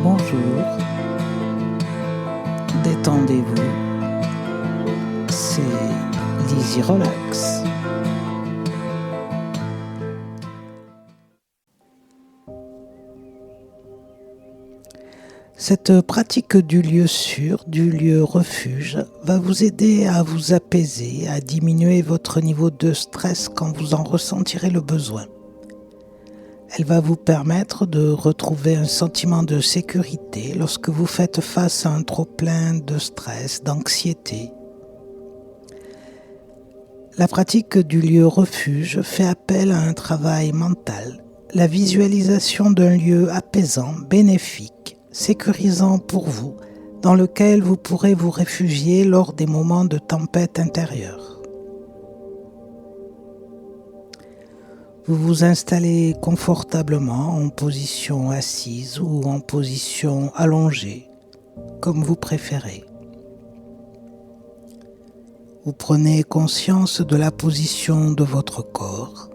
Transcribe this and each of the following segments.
Bonjour, détendez-vous, c'est l'Easy Relax. Cette pratique du lieu sûr, du lieu refuge, va vous aider à vous apaiser, à diminuer votre niveau de stress quand vous en ressentirez le besoin. Elle va vous permettre de retrouver un sentiment de sécurité lorsque vous faites face à un trop-plein de stress, d'anxiété. La pratique du lieu refuge fait appel à un travail mental, la visualisation d'un lieu apaisant, bénéfique, sécurisant pour vous, dans lequel vous pourrez vous réfugier lors des moments de tempête intérieure. Vous vous installez confortablement en position assise ou en position allongée, comme vous préférez. Vous prenez conscience de la position de votre corps.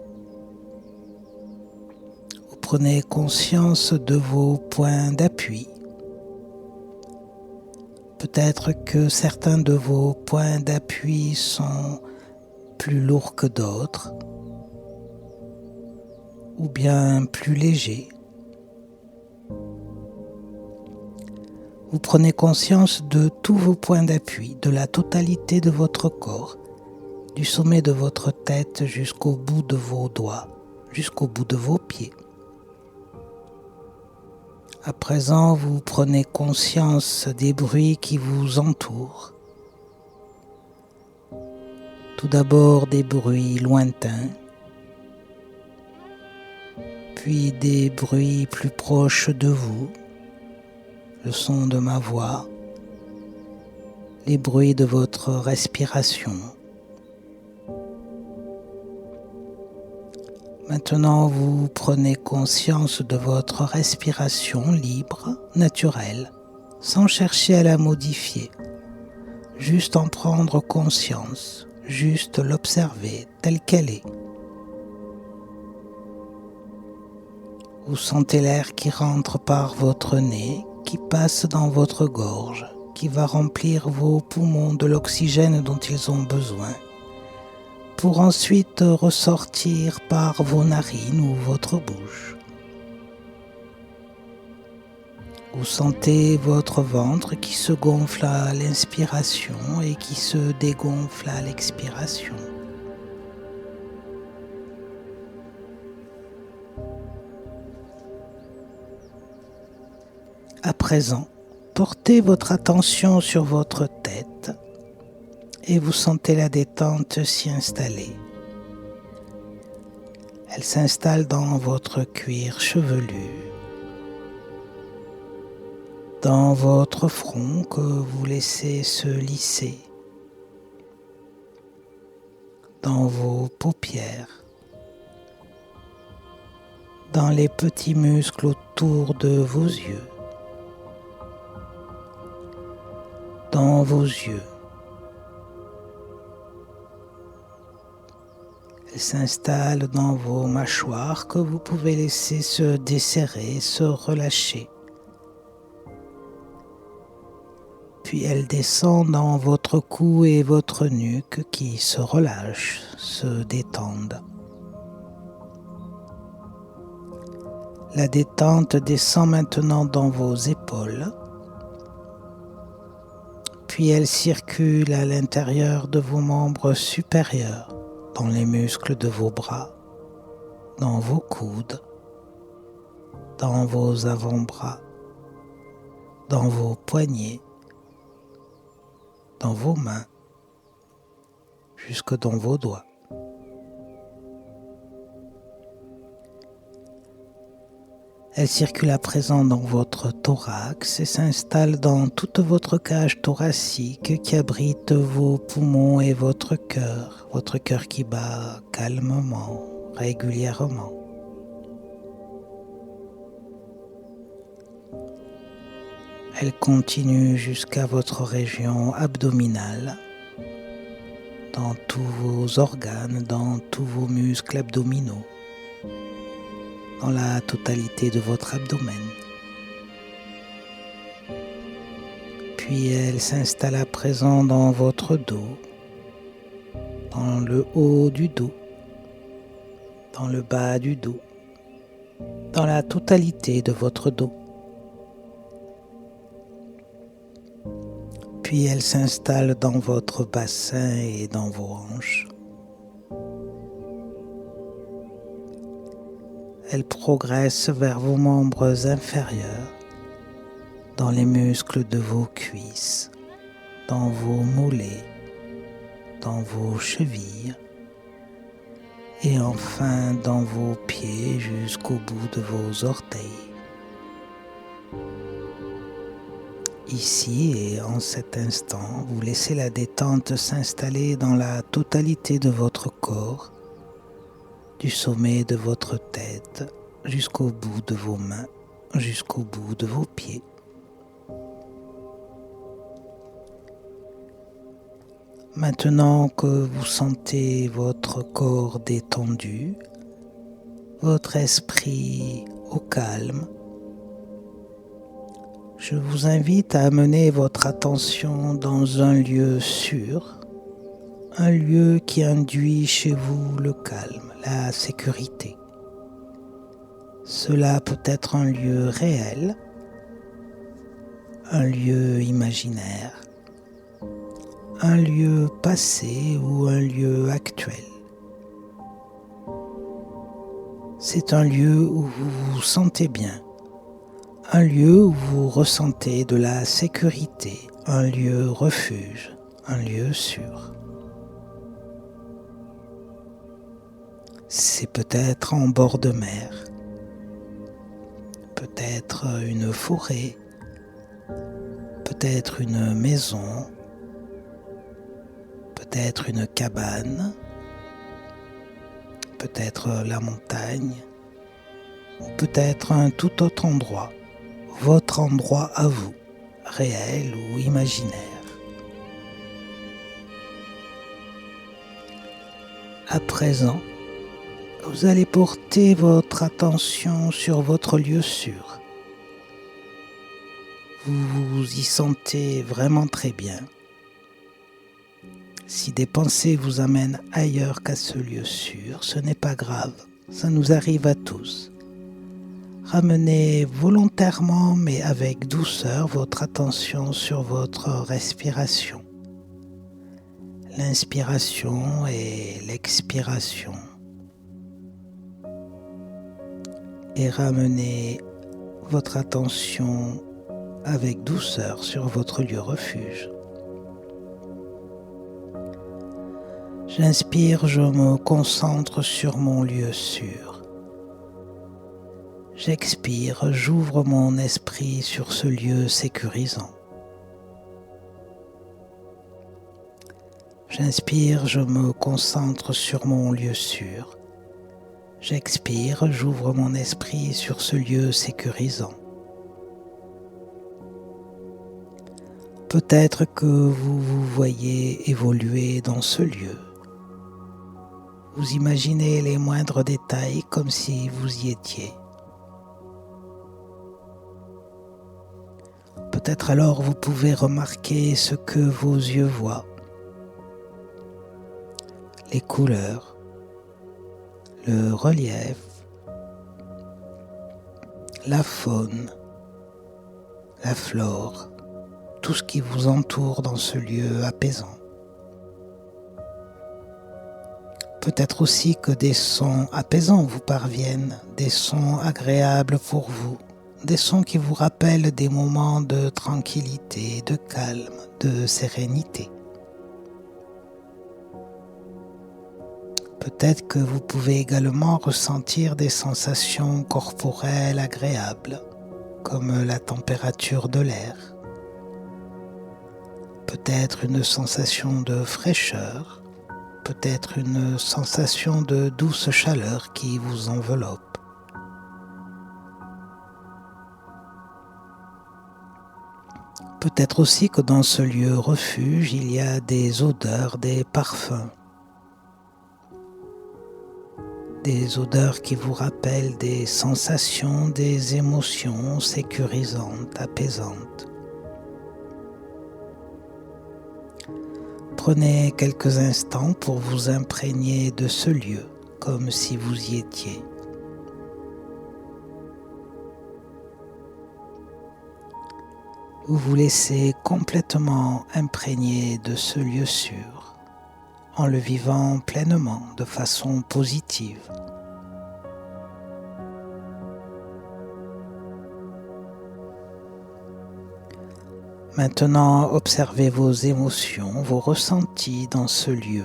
Vous prenez conscience de vos points d'appui. Peut-être que certains de vos points d'appui sont plus lourds que d'autres, ou bien plus légers. Vous prenez conscience de tous vos points d'appui, de la totalité de votre corps, du sommet de votre tête jusqu'au bout de vos doigts, jusqu'au bout de vos pieds. À présent, vous prenez conscience des bruits qui vous entourent. Tout d'abord des bruits lointains, puis des bruits plus proches de vous, le son de ma voix, les bruits de votre respiration. Maintenant, vous prenez conscience de votre respiration libre, naturelle, sans chercher à la modifier, juste en prendre conscience, juste l'observer telle qu'elle est. Vous sentez l'air qui rentre par votre nez, qui passe dans votre gorge, qui va remplir vos poumons de l'oxygène dont ils ont besoin, pour ensuite ressortir par vos narines ou votre bouche. Vous sentez votre ventre qui se gonfle à l'inspiration et qui se dégonfle à l'expiration. À présent, portez votre attention sur votre tête et vous sentez la détente s'y installer. Elle s'installe dans votre cuir chevelu, dans votre front que vous laissez se lisser, dans vos paupières, dans les petits muscles autour de vos yeux, dans vos yeux. Elle s'installe dans vos mâchoires que vous pouvez laisser se desserrer, se relâcher. Puis elle descend dans votre cou et votre nuque qui se relâchent, se détendent. La détente descend maintenant dans vos épaules. Puis elle circule à l'intérieur de vos membres supérieurs, dans les muscles de vos bras, dans vos coudes, dans vos avant-bras, dans vos poignets, dans vos mains, jusque dans vos doigts. Elle circule à présent dans votre thorax et s'installe dans toute votre cage thoracique qui abrite vos poumons et votre cœur qui bat calmement, régulièrement. Elle continue jusqu'à votre région abdominale, dans tous vos organes, dans tous vos muscles abdominaux, dans la totalité de votre abdomen. Puis elle s'installe à présent dans votre dos, dans le haut du dos, dans le bas du dos, dans la totalité de votre dos. Puis elle s'installe dans votre bassin et dans vos hanches. Elle progresse vers vos membres inférieurs, dans les muscles de vos cuisses, dans vos mollets, dans vos chevilles et enfin dans vos pieds jusqu'au bout de vos orteils. Ici et en cet instant, vous laissez la détente s'installer dans la totalité de votre corps, du sommet de votre tête jusqu'au bout de vos mains, jusqu'au bout de vos pieds. Maintenant que vous sentez votre corps détendu, votre esprit au calme, je vous invite à amener votre attention dans un lieu sûr, un lieu qui induit chez vous le calme, la sécurité. Cela peut être un lieu réel, un lieu imaginaire, un lieu passé ou un lieu actuel. C'est un lieu où vous vous sentez bien, un lieu où vous ressentez de la sécurité, un lieu refuge, un lieu sûr. C'est peut-être en bord de mer, peut-être une forêt, peut-être une maison, peut-être une cabane, peut-être la montagne, ou peut-être un tout autre endroit, votre endroit à vous, réel ou imaginaire. À présent, vous allez porter votre attention sur votre lieu sûr. Vous vous y sentez vraiment très bien. Si des pensées vous amènent ailleurs qu'à ce lieu sûr, ce n'est pas grave, ça nous arrive à tous. Ramenez volontairement mais avec douceur votre attention sur votre respiration. L'inspiration et l'expiration. Et ramenez votre attention avec douceur sur votre lieu refuge. J'inspire, je me concentre sur mon lieu sûr. J'expire, j'ouvre mon esprit sur ce lieu sécurisant. J'inspire, je me concentre sur mon lieu sûr. J'expire, j'ouvre mon esprit sur ce lieu sécurisant. Peut-être que vous vous voyez évoluer dans ce lieu. Vous imaginez les moindres détails comme si vous y étiez. Peut-être alors vous pouvez remarquer ce que vos yeux voient. Les couleurs, le relief, la faune, la flore, tout ce qui vous entoure dans ce lieu apaisant. Peut-être aussi que des sons apaisants vous parviennent, des sons agréables pour vous, des sons qui vous rappellent des moments de tranquillité, de calme, de sérénité. Peut-être que vous pouvez également ressentir des sensations corporelles agréables, comme la température de l'air. Peut-être une sensation de fraîcheur, peut-être une sensation de douce chaleur qui vous enveloppe. Peut-être aussi que dans ce lieu refuge, il y a des odeurs, des parfums. Des odeurs qui vous rappellent des sensations, des émotions sécurisantes, apaisantes. Prenez quelques instants pour vous imprégner de ce lieu, comme si vous y étiez. Vous vous laissez complètement imprégner de ce lieu sûr, en le vivant pleinement, de façon positive. Maintenant, observez vos émotions, vos ressentis dans ce lieu.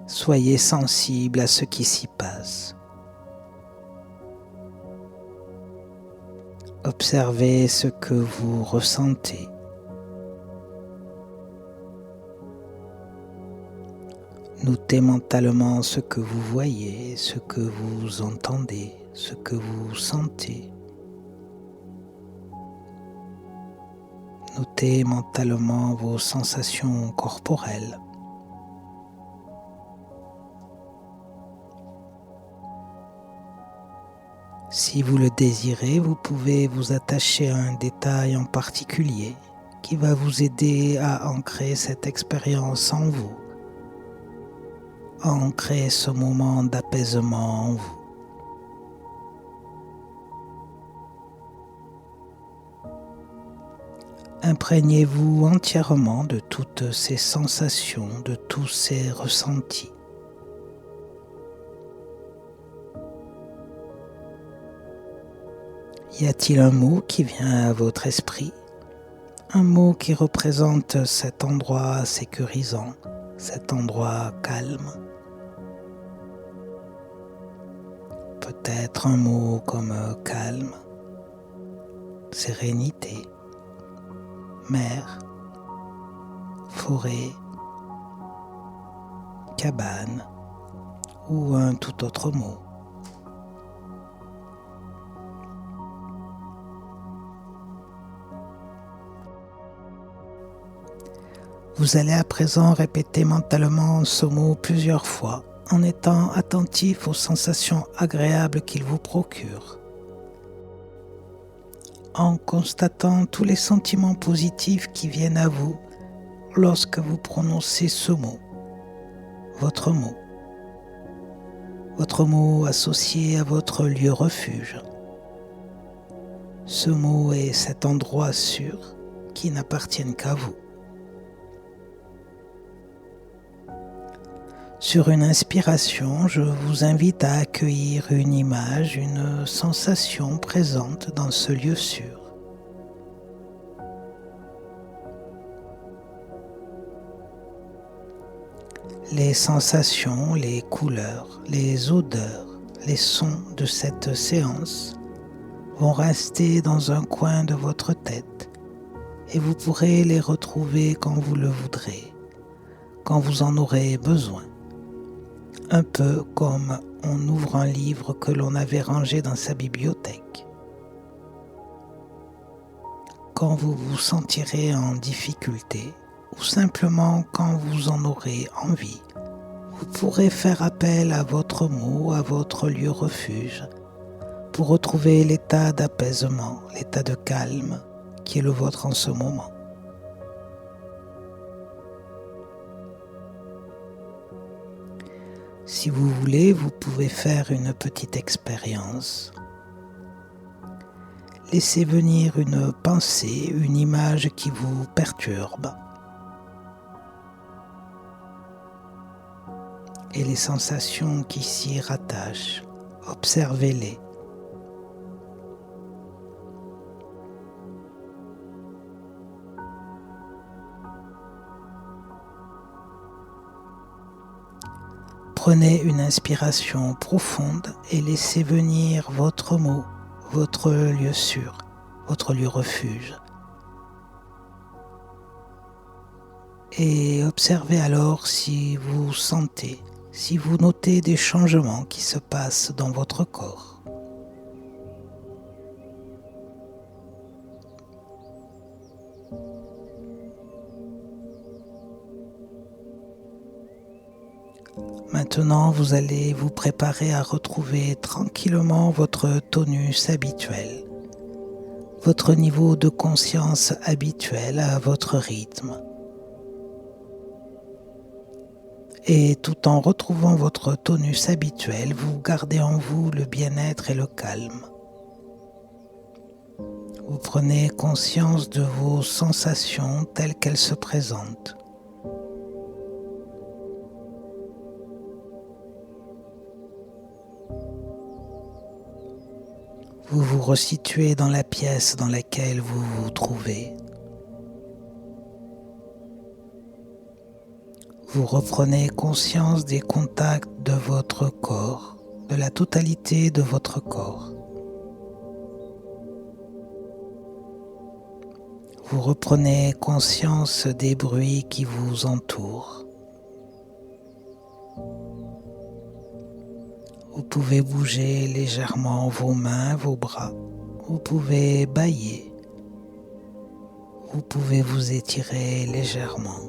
Soyez sensible à ce qui s'y passe. Observez ce que vous ressentez. Notez mentalement ce que vous voyez, ce que vous entendez, ce que vous sentez. Notez mentalement vos sensations corporelles. Si vous le désirez, vous pouvez vous attacher à un détail en particulier qui va vous aider à ancrer cette expérience en vous, à ancrer ce moment d'apaisement en vous. Imprégnez-vous entièrement de toutes ces sensations, de tous ces ressentis. Y a-t-il un mot qui vient à votre esprit? Un mot qui représente cet endroit sécurisant, cet endroit calme? Peut-être un mot comme calme, sérénité, mer, forêt, cabane ou un tout autre mot. Vous allez à présent répéter mentalement ce mot plusieurs fois en étant attentif aux sensations agréables qu'il vous procure, en constatant tous les sentiments positifs qui viennent à vous lorsque vous prononcez ce mot, votre mot associé à votre lieu refuge. Ce mot est cet endroit sûr qui n'appartient qu'à vous. Sur une inspiration, je vous invite à accueillir une image, une sensation présente dans ce lieu sûr. Les sensations, les couleurs, les odeurs, les sons de cette séance vont rester dans un coin de votre tête et vous pourrez les retrouver quand vous le voudrez, quand vous en aurez besoin. Un peu comme on ouvre un livre que l'on avait rangé dans sa bibliothèque. Quand vous vous sentirez en difficulté ou simplement quand vous en aurez envie, vous pourrez faire appel à votre mot, à votre lieu refuge pour retrouver l'état d'apaisement, l'état de calme qui est le vôtre en ce moment. Si vous voulez, vous pouvez faire une petite expérience. Laissez venir une pensée, une image qui vous perturbe. Et les sensations qui s'y rattachent, observez-les. Prenez une inspiration profonde et laissez venir votre mot, votre lieu sûr, votre lieu refuge. Et observez alors si vous sentez, si vous notez des changements qui se passent dans votre corps. Maintenant, vous allez vous préparer à retrouver tranquillement votre tonus habituel. votre niveau de conscience habituel à votre rythme. Et tout en retrouvant votre tonus habituel, vous gardez en vous le bien-être et le calme. Vous prenez conscience de vos sensations telles qu'elles se présentent. Vous vous resituez dans la pièce dans laquelle vous vous trouvez. Vous reprenez conscience des contacts de votre corps, de la totalité de votre corps. Vous reprenez conscience des bruits qui vous entourent. Vous pouvez bouger légèrement vos mains, vos bras. Vous pouvez bâiller. Vous pouvez vous étirer légèrement.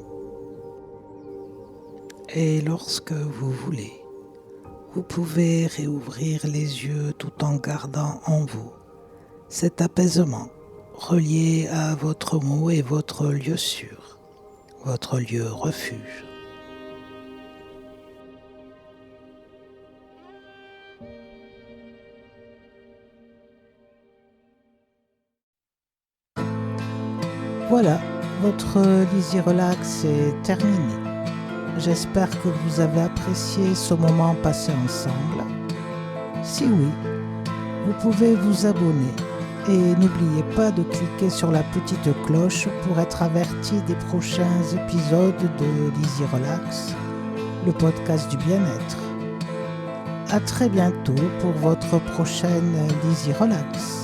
Et lorsque vous voulez, vous pouvez réouvrir les yeux tout en gardant en vous cet apaisement relié à votre mot et votre lieu sûr, votre lieu refuge. Voilà, votre Lizzy Relax est terminé. J'espère que vous avez apprécié ce moment passé ensemble. Si oui, vous pouvez vous abonner et n'oubliez pas de cliquer sur la petite cloche pour être averti des prochains épisodes de Lizzy Relax, le podcast du bien-être. À très bientôt pour votre prochaine Lizzy Relax.